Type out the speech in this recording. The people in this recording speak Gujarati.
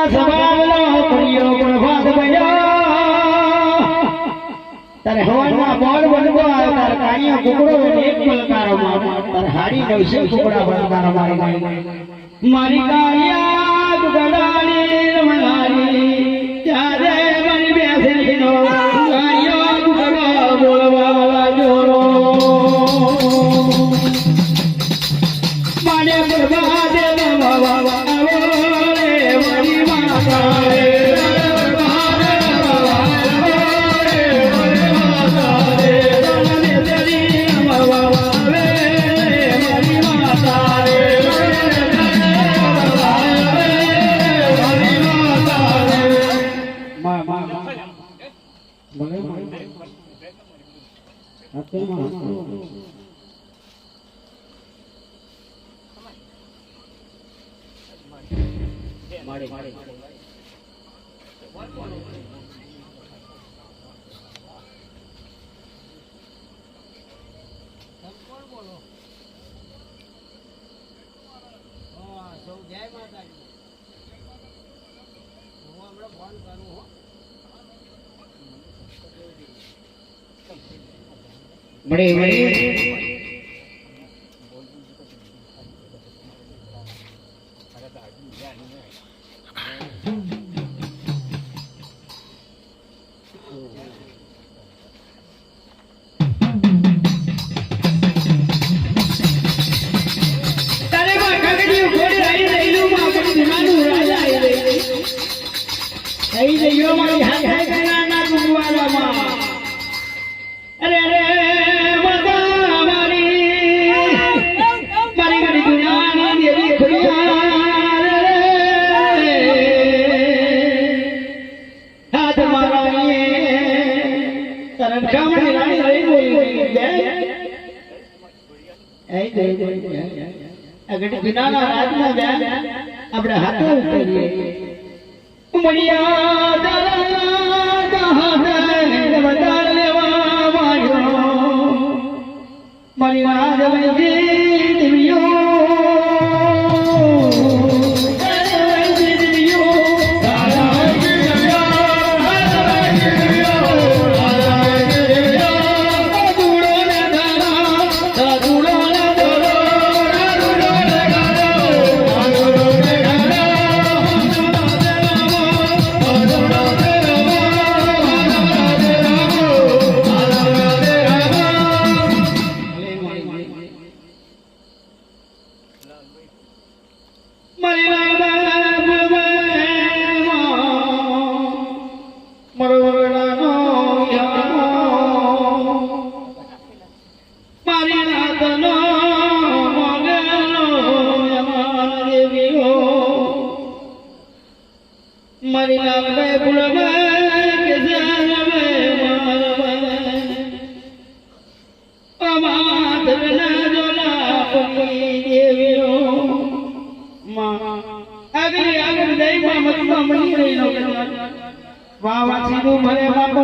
આ સવારનો કરિયો પ્રભાત બન્યો તારે હવારમાં બોલ બનતો તાર કાણિયો કુકડો એક પલકારો માં તાર હાડી નવશે કુકડા પલકારો મારી કાળિયા કુકડાની રમણાની ત્યારે મારી બેસરીનો કાળિયો કુકડો બોલવા જોરો મારે પ્રભાતે નમવા મળે આપણે હાથો ઉતારીએ ઉમરિયા વધાર લેવા વાળ્યો મારી રાજ દેવીઓ વાહ વાહ સીધું ભરે બાપો